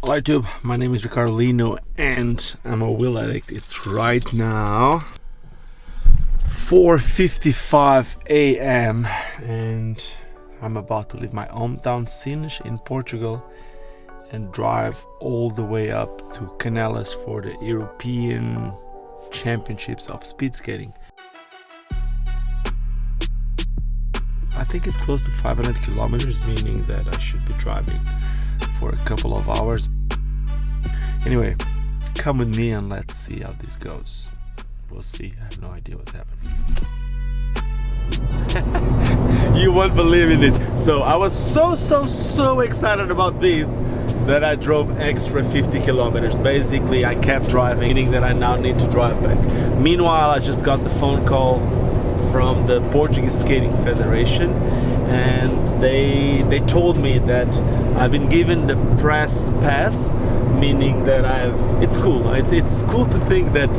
Hello YouTube, my name is Ricardo Lino and I'm a wheel addict. It's right now 4:55 a.m. and I'm about to leave my hometown Sines in Portugal and drive all the way up to Canales for the European Championships of Speed Skating. I think it's close to 500 kilometers, meaning that I should be driving for a couple of hours. Anyway, come with me and let's see how this goes. We'll see. I have no idea what's happening. You won't believe in this. So I was so excited about this that I drove extra 50 kilometers. Basically, I kept driving, meaning that I now need to drive back. Meanwhile, I just got the phone call from the Portuguese Skating Federation, and they told me that I've been given the press pass, meaning that it's cool. It's cool to think that,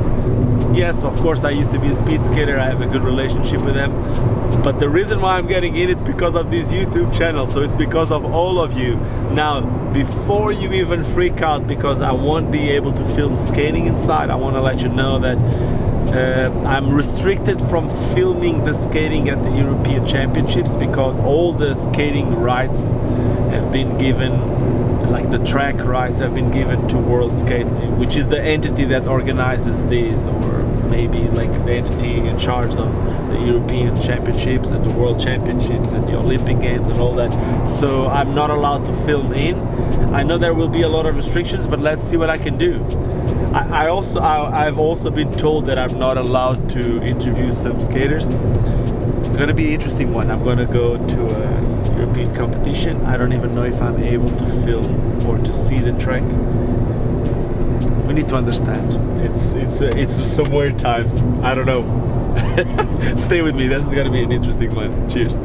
yes, of course, I used to be a speed skater. I have a good relationship with them, but the reason why I'm getting in, it's because of this YouTube channel. So it's because of all of you. Now, before you even freak out because I won't be able to film skating inside, I want to let you know that I'm restricted from filming the skating at the European Championships because all the skating rights have been given, like the track rights have been given to World Skate, which is the entity that organizes these, or maybe like the entity in charge of the European Championships and the World Championships and the Olympic Games and all that. So I'm not allowed to film in. I know there will be a lot of restrictions, but let's see what I can do. I've also been told that I'm not allowed to interview some skaters. It's going to be an interesting one. I'm going to go to a European competition. I don't even know if I'm able to film or to see the track. We need to understand. It's some weird times. I don't know. Stay with me. This is going to be an interesting one. Cheers.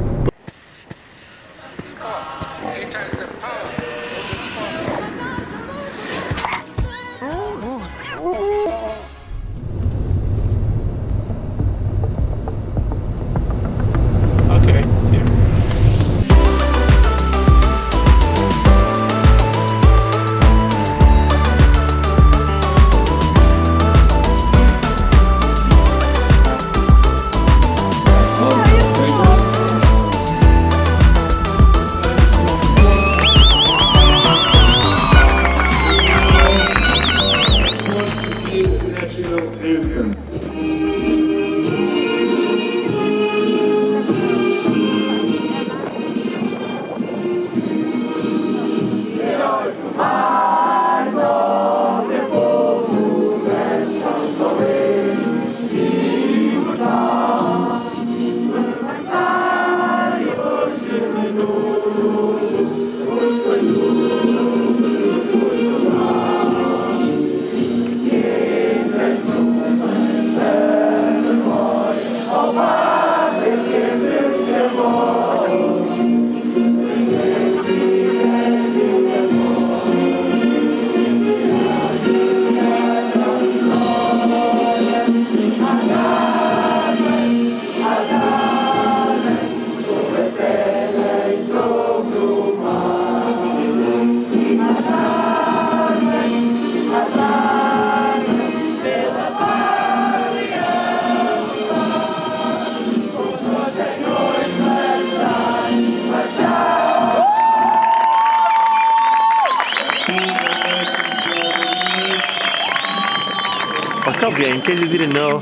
Pascal, in case you didn't know,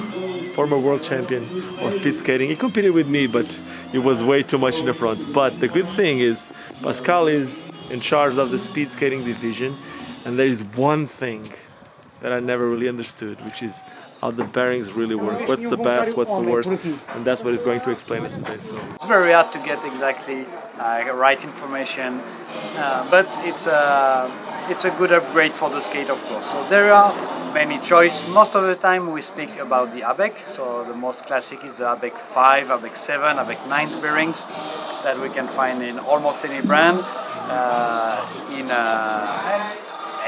former world champion of speed skating. He competed with me, but it was way too much in the front. But the good thing is, Pascal is in charge of the speed skating division, and there is one thing that I never really understood, which is how the bearings really work. What's the best, what's the worst, and that's what he's going to explain us today. So. It's very hard to get exactly right information, but it's a good upgrade for the skate, of course. So there are many choices. Most of the time we speak about the ABEC, so the most classic is the ABEC 5, ABEC 7, ABEC 9 bearings that we can find in almost any brand.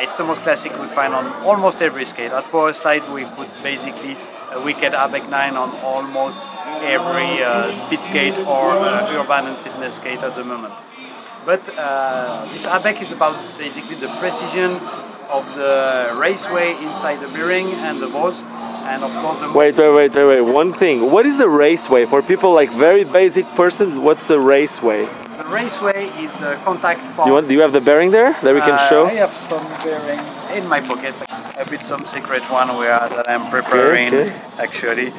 It's the most classic we find on almost every skate. At Powerslide we put basically a wicked ABEC 9 on almost every speed skate or urban and fitness skate at the moment. But this ABEC is about basically the precision of the raceway inside the bearing and the balls, and of course the... Wait. One thing. What is a raceway? For people like very basic persons, what's a raceway? The raceway is the contact part. Do you have the bearing there that we can show? I have some bearings in my pocket. A bit some secret one that I'm preparing actually.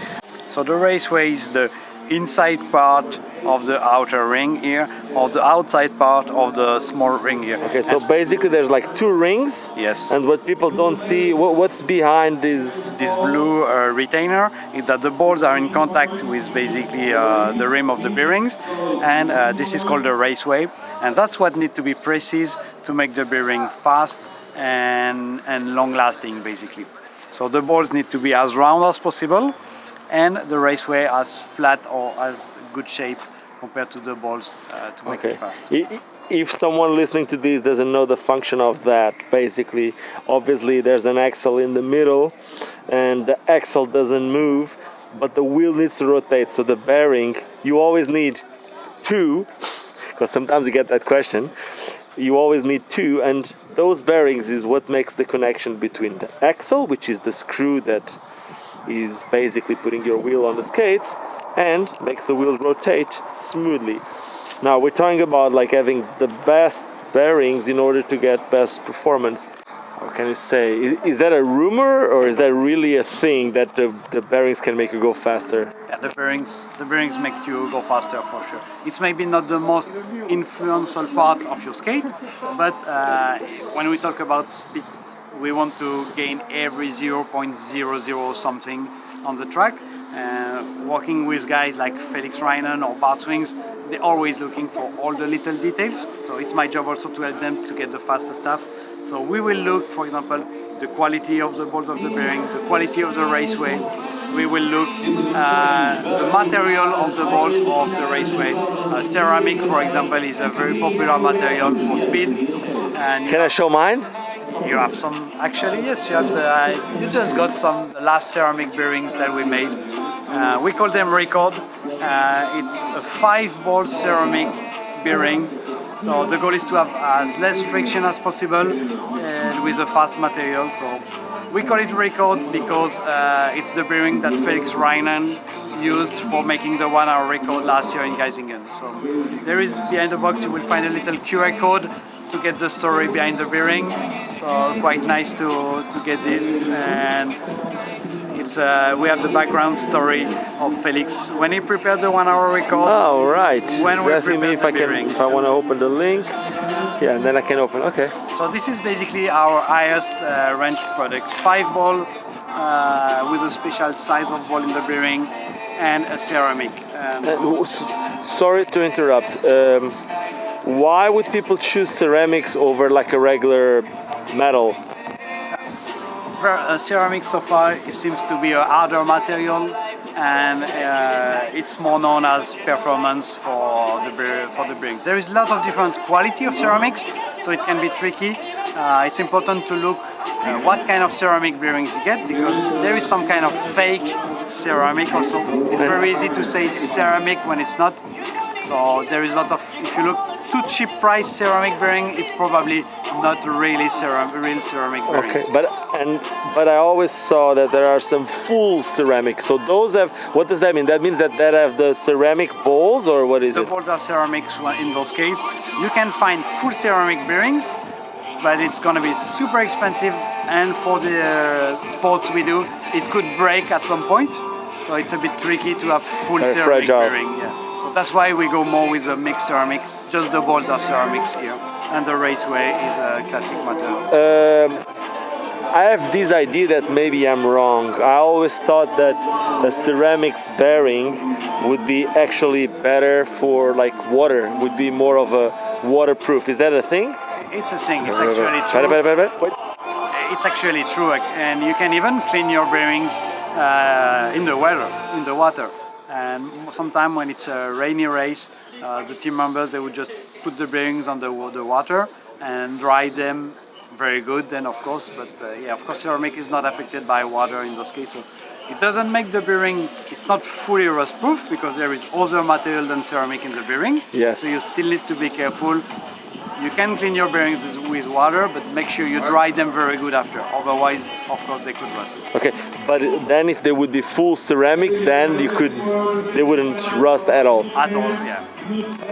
So the raceway is the inside part of the outer ring here, or the outside part of the small ring here. Okay, so basically there's like two rings. Yes. And what people don't see, what's behind this blue retainer is that the balls are in contact with basically the rim of the bearings, and this is called the raceway, and that's what needs to be precise to make the bearing fast and long lasting basically. So the balls need to be as round as possible, and the raceway as flat or as good shape compared to the balls to make it fast. If someone listening to this doesn't know the function of that, basically, obviously there's an axle in the middle, and the axle doesn't move, but the wheel needs to rotate. So the bearing, you always need two, because sometimes you get that question. You always need two, and those bearings is what makes the connection between the axle, which is the screw that is basically putting your wheel on the skates, and makes the wheels rotate smoothly. Now we're talking about like having the best bearings in order to get best performance. What can you say? Is that a rumor, or is that really a thing that the bearings can make you go faster? Yeah, the bearings make you go faster for sure. It's maybe not the most influential part of your skate, but when we talk about speed, we want to gain every 0.00 something on the track. Working with guys like Felix Reinen or Bart Swings, they're always looking for all the little details. So it's my job also to help them to get the faster stuff. So we will look, for example, the quality of the balls of the bearing, the quality of the raceway. We will look the material of the balls of the raceway. Ceramic, for example, is a very popular material for speed. And can I show mine? You have some, actually, yes, you have you just got some last ceramic bearings that we made. We call them Ricardo. It's a 5-ball ceramic bearing. So the goal is to have as less friction as possible with a fast material. So we call it Ricardo because it's the bearing that Felix Reinen used for making the 1-hour record last year in Geisingen. So there is, behind the box, you will find a little QR code to get the story behind the bearing. So quite nice to get this, and it's we have the background story of Felix when he prepared the 1-hour record. Oh right. When we asking me if I want to open the link. Yeah, and then I can open. Okay. So this is basically our highest range product. 5-ball with a special size of ball in the bearing and a ceramic. Sorry to interrupt. Why would people choose ceramics over like a regular metal? Ceramic so far, it seems to be a harder material, and it's more known as performance for the bearings. There is a lot of different quality of ceramics, so it can be tricky. It's important to look what kind of ceramic bearings you get, because there is some kind of fake ceramic also. It's very easy to say it's ceramic when it's not. So there is a lot of, if you look too cheap price ceramic bearing, it's probably not really real ceramic bearings. Okay, but I always saw that there are some full ceramic. So those have, what does that mean? That means that have the ceramic balls, or what is it? The balls are ceramics in those cases. You can find full ceramic bearings, but it's going to be super expensive, and for the sports we do, it could break at some point. So it's a bit tricky to have full ceramic fragile bearing. Yeah. So that's why we go more with a mixed ceramic. Just the balls are ceramics here, and the raceway is a classic material. I have this idea that maybe I'm wrong. I always thought that a ceramics bearing would be actually better for like water, would be more of a waterproof. Is that a thing? It's a thing. It's actually true. It's actually true, and you can even clean your bearings in the water. And sometimes when it's a rainy race, the team members, they would just put the bearings on the water and dry them very good then, of course. But yeah, of course, ceramic is not affected by water in those cases. So it doesn't make the bearing, it's not fully rust proof because there is other material than ceramic in the bearing. Yes. So you still need to be careful You can clean your bearings with water, but make sure you dry them very good after. Otherwise, of course, they could rust. Okay, but then if they would be full ceramic, then they wouldn't rust at all. At all, yeah.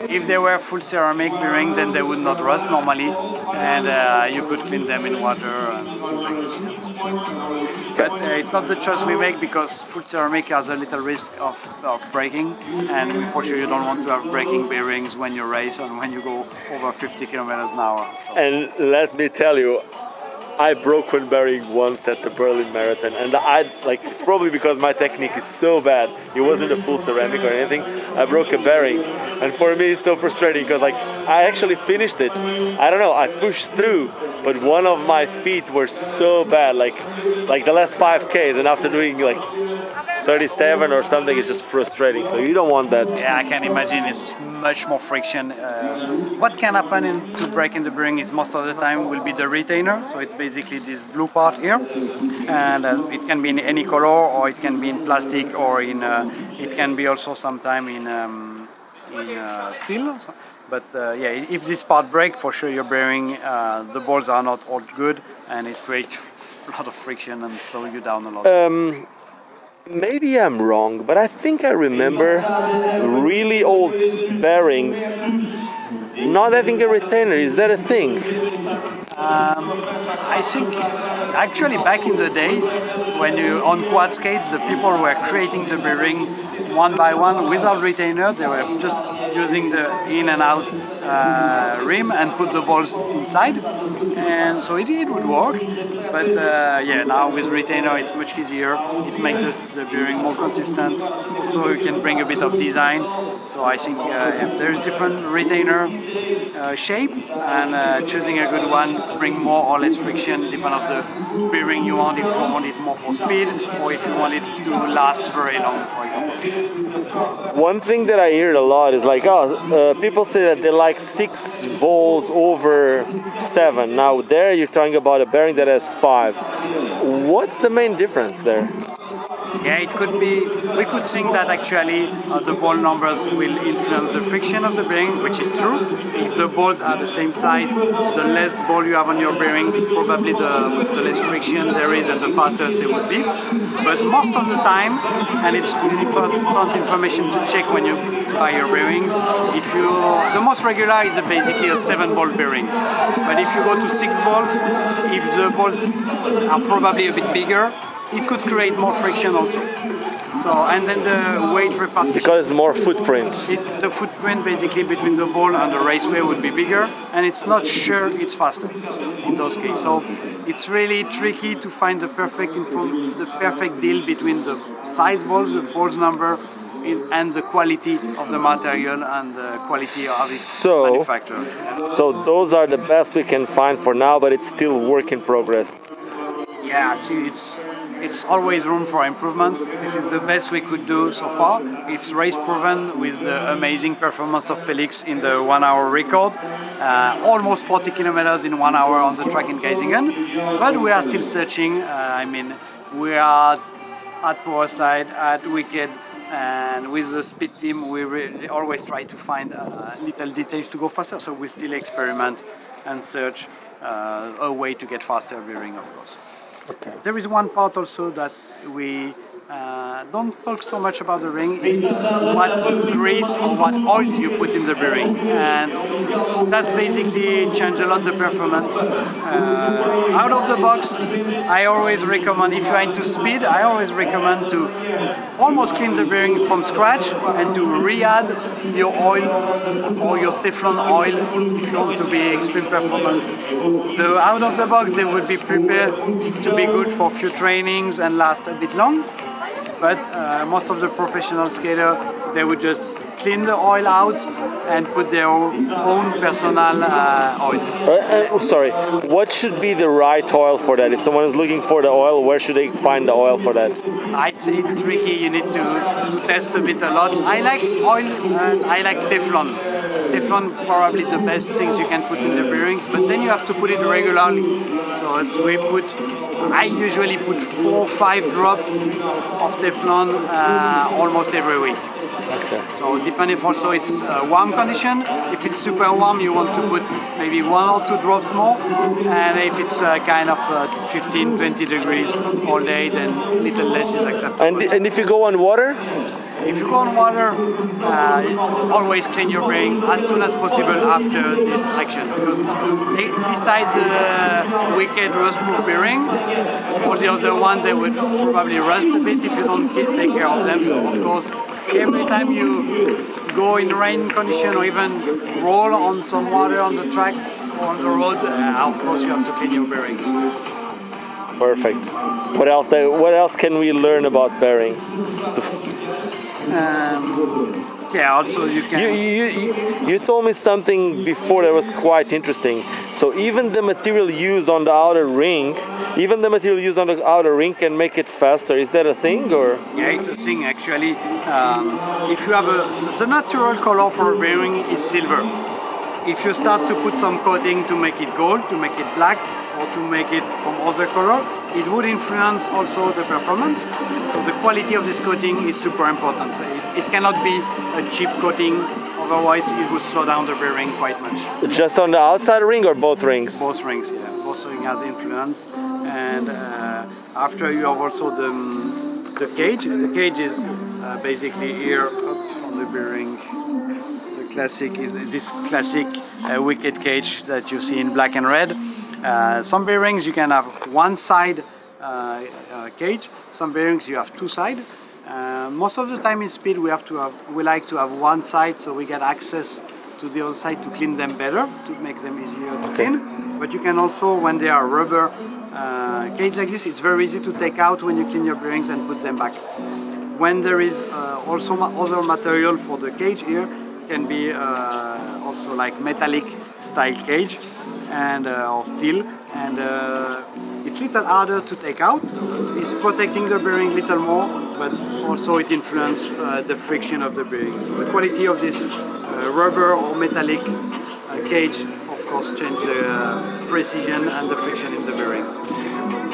If they were full ceramic bearing, then they would not rust normally, and you could clean them in water and things like this. But it's not the choice we make because full ceramic has a little risk of breaking, and for sure you don't want to have breaking bearings when you race and when you go over 50 kilometers an hour. And let me tell you, I broke one bearing once at the Berlin Marathon, and it's probably because my technique is so bad. It wasn't a full ceramic or anything. I broke a bearing, and for me it's so frustrating because I actually finished it. I don't know, I pushed through, but one of my feet were so bad, like the last 5Ks, and after doing 37 or something, it's just frustrating. So you don't want that. Yeah, I can imagine it's much more friction. What can happen to break in the bearing is most of the time will be the retainer. So it's basically this blue part here, and it can be in any color, or it can be in plastic, or it can be also sometime in steel. But if this part break, for sure your bearing, the balls are not all good, and it creates a lot of friction and slow you down a lot. Maybe I'm wrong, but I think I remember really old bearings not having a retainer. Is that a thing? I think actually back in the days when you on quad skates, the people were creating the bearing one by one without retainer. They were just using the in and out rim and put the balls inside, and so it would work. But now with retainer it's much easier. It makes the bearing more consistent. Also you can bring a bit of design. So I think there's different retainer shape, and choosing a good one bring more or less friction depending on the bearing you want. If you want it more for speed, or if you want it to last very long, for example. One thing that I hear a lot is people say that they like 6 balls over 7. Now there you're talking about a bearing that has 5. What's the main difference there? Yeah, it could be. We could think that actually the ball numbers will influence the friction of the bearing, which is true. If the balls are the same size, the less ball you have on your bearings, probably the less friction there is and the faster they would be. But most of the time, and it's important information to check when you buy your bearings, the most regular is basically a 7-ball bearing. But if you go to 6 balls, if the balls are probably a bit bigger, it could create more friction also. So, and then the weight repartition. Because it's more footprint. The footprint basically between the ball and the raceway would be bigger, and it's not sure it's faster in those cases. So it's really tricky to find the perfect deal between the size balls, the balls number, and the quality of the material and the quality of its manufacturer. So those are the best we can find for now, but it's still work in progress. Yeah, see, it's always room for improvements. This is the best we could do so far. It's race proven with the amazing performance of Felix in the 1-hour record. Almost 40 kilometers in 1 hour on the track in Geisingen. But we are still searching. We are at Powerslide, at Wicked, and with the speed team we really always try to find little details to go faster. So we still experiment and search a way to get faster bearing, of course. Okay. There is one part also that we don't talk so much about the ring, is what grease or what oil you put in the bearing, and that basically changes a lot the performance. Out of the box, I always recommend, if you're into speed, I always recommend to almost clean the bearing from scratch and to re-add your oil or your Teflon oil if you want to be extreme performance. The out of the box, they would be prepared to be good for a few trainings and last a bit long. But most of the professional skaters, they would just clean the oil out and put their own personal oil. Sorry, what should be the right oil for that? If someone is looking for the oil, where should they find the oil for that? I'd say it's tricky. You need to test a bit a lot. I like oil and I like Teflon. Teflon is probably the best things you can put in the bearings, but then you have to put it regularly. So I usually put 4 or 5 drops of Teflon almost every week. Okay. So depending also it's warm condition. If it's super warm, you want to put maybe 1 or 2 drops more. And if it's kind of 15, 20 degrees all day, then little less is acceptable. And if you go on water? If you go on water, always clean your bearing as soon as possible after this action. Because beside the wicked rust-proof bearing, all the other ones, they would probably rust a bit if you don't take care of them. So of course, every time you go in rain condition or even roll on some water on the track or on the road, of course you have to clean your bearings. Perfect. What else can we learn about bearings? Yeah, also you can... You told me something before that was quite interesting. So even the material used on the outer ring, can make it faster. Is that a thing, or? Yeah, it's a thing actually. If you have the natural color for a bearing is silver. If you start to put some coating to make it gold, to make it black, or to make it from other color, it would influence also the performance. So the quality of this coating is super important. It cannot be a cheap coating, otherwise it would slow down the bearing quite much. Just on the outside ring or both rings? Both rings, yeah. Both rings has influence. And after you have also the cage. The cage is basically here up on the bearing. The classic is this classic wicked cage that you see in black and red. Some bearings you can have one side cage. Some bearings you have two sides. Most of the time in speed we like to have one side, so we get access to the other side to clean them better, to make them easier to clean. But you can also, when they are rubber cage like this, it's very easy to take out when you clean your bearings and put them back. When there is also other material for the cage here, can be also like metallic style cage and or steel, and it's a little harder to take out. It's protecting the bearing a little more, but also it influences the friction of the bearing. So the quality of this rubber or metallic cage, of course, change the precision and the friction in the bearing.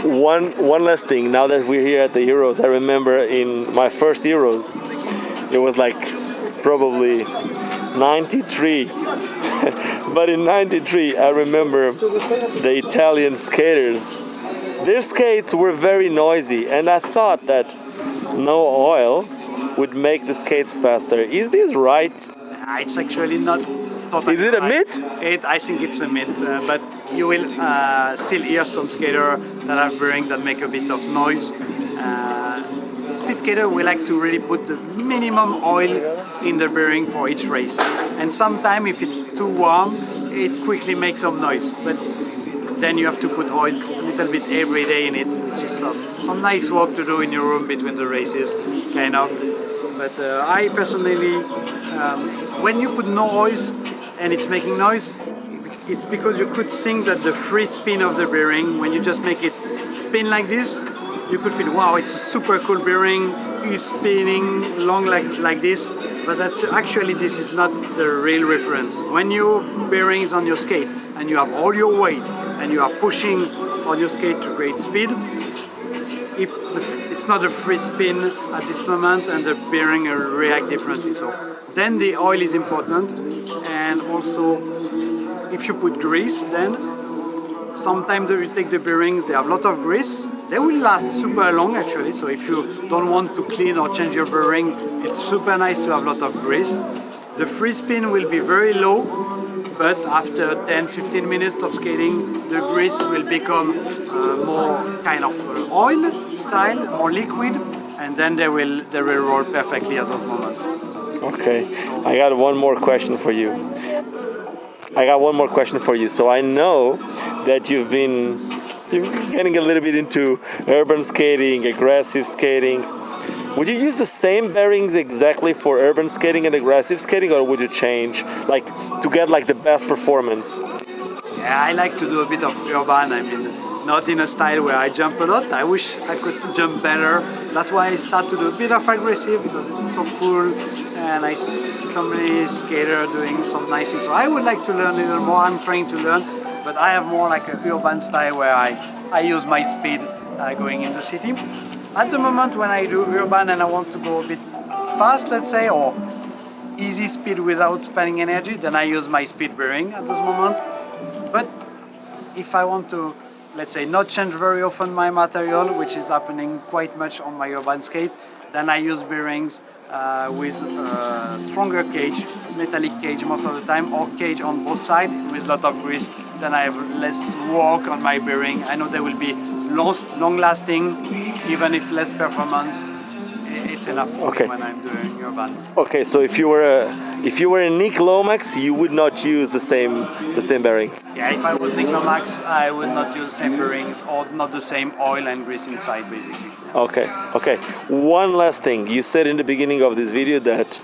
One last thing, now that we're here at the Heroes, I remember in my first Heroes, it was like probably 93. But in 93, I remember the Italian skaters. Their skates were very noisy, and I thought that no oil would make the skates faster. Is this right? It's actually not totally. Is it a myth? I think it's a myth, but you will still hear some skaters that have bearings that make a bit of noise. Speed skater, we like to really put the minimum oil in the bearing for each race. And sometimes if it's too warm, it quickly makes some noise. But then you have to put oils a little bit every day in it, which is some nice work to do in your room between the races, kind of. But I personally, when you put no oils and it's making noise, it's because you could think that the free spin of the bearing, when you just make it spin like this, you could feel, wow, it's a super cool bearing, it's spinning long like this, but that's actually, this is not the real reference. When your bearing is on your skate and you have all your weight and you are pushing on your skate to create speed, if it's not a free spin at this moment and the bearing react differently. So then the oil is important, and also if you put grease, then sometimes you take the bearings, they have a lot of grease. They will last super long actually, so if you don't want to clean or change your bearing, it's super nice to have a lot of grease. The free spin will be very low, but after 10-15 minutes of skating, the grease will become more kind of oil style, more liquid, and then they will roll perfectly at those moments. Okay, I got one more question for you. So I know that you've been getting a little bit into urban skating, aggressive skating. Would you use the same bearings exactly for urban skating and aggressive skating, or would you change, like, to get like the best performance? Yeah, I like to do a bit of urban. I mean, not in a style where I jump a lot. I wish I could jump better. That's why I start to do a bit of aggressive, because it's so cool. And I see so many skaters doing some nice things. So I would like to learn a little more. I'm trying to learn, but I have more like a urban style where I use my speed going in the city. At the moment when I do urban and I want to go a bit fast, let's say, or easy speed without spending energy, then I use my speed bearing at this moment. But if I want to, let's say, not change very often my material, which is happening quite much on my urban skate, then I use bearings with stronger cage, metallic cage most of the time, or cage on both sides with a lot of grease. Then I have less work on my bearing. I know they will be long lasting, even if less performance. It's enough for me when I'm doing urban. Okay, so if you were a Nick Lomax, you would not use the same bearings. Yeah, if I was Nick Lomax, I would not use the same bearings or not the same oil and grease inside, basically. Okay. One last thing. You said in the beginning of this video that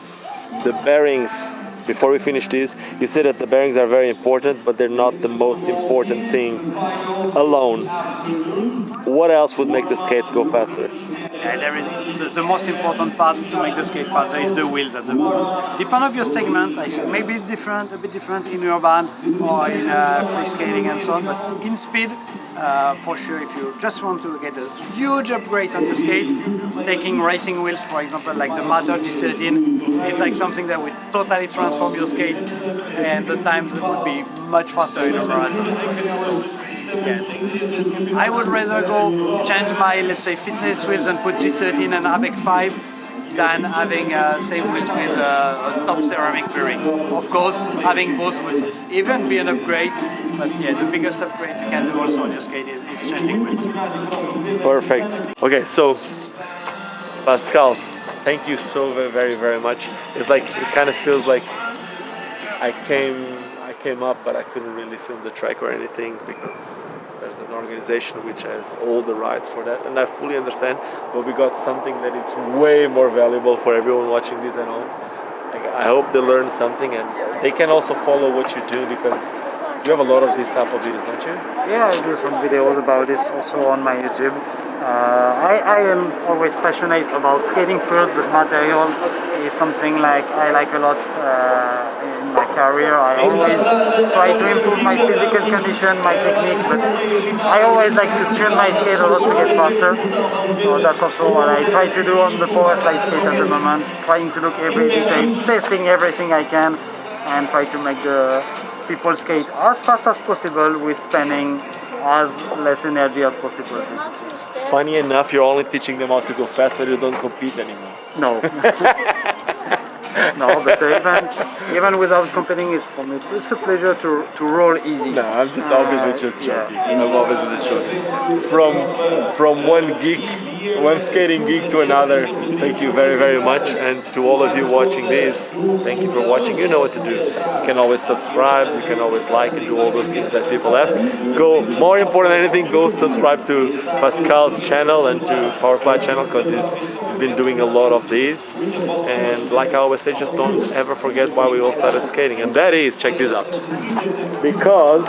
the bearings, before we finish this, you said that the bearings are very important, but they're not the most important thing alone. What else would make the skates go faster? Yeah, there is the most important part to make the skate faster is the wheels at the moment. Depending on your segment, maybe it's a bit different in urban or in free skating and so on, but in speed, for sure, if you just want to get a huge upgrade on your skate, taking racing wheels, for example, like the Matter G13, it's like something that would totally transform your skate, and the times would be much faster in a marathon. Yeah. I would rather go change my, let's say, fitness wheels and put G13 and ABEC 5 than having same wheels with a top ceramic bearing. Of course, having both would even be an upgrade, but yeah, the biggest upgrade you can do also on your skate is changing wheels. Perfect. Okay, so Pascal, thank you so very, very much. It's like, it kind of feels like I came up, but I couldn't really film the track or anything because there's an organization which has all the rights for that, and I fully understand, but we got something that is way more valuable for everyone watching this at home. I hope they learn something, and they can also follow what you do, because you have a lot of these type of videos, don't you? Yeah, I do some videos about this also on my YouTube. I am always passionate about skating first, but material is something like I like a lot in my career. I always try to improve my physical condition, my technique, but I always like to tune my skate a lot to get faster. So that's also what I try to do on the Powerslide skate at the moment, trying to look every detail, testing everything I can, and try to make the people skate as fast as possible with spending as less energy as possible. Funny enough, you're only teaching them how to go faster, you don't compete anymore. No. No, but even without competing, for me, it's a pleasure to roll easy. No, I'm just obviously just joking. Yeah. I'm obviously just joking. From one skating geek to another, thank you very, very much. And to all of you watching this, thank you for watching. You know what to do. You can always subscribe, you can always like and do all those things that people ask. More important than anything, go subscribe to Pascal's channel and to Powerslide channel, because he's been doing a lot of these. And like I always say, just don't ever forget why we all started skating, and that is, check this out, because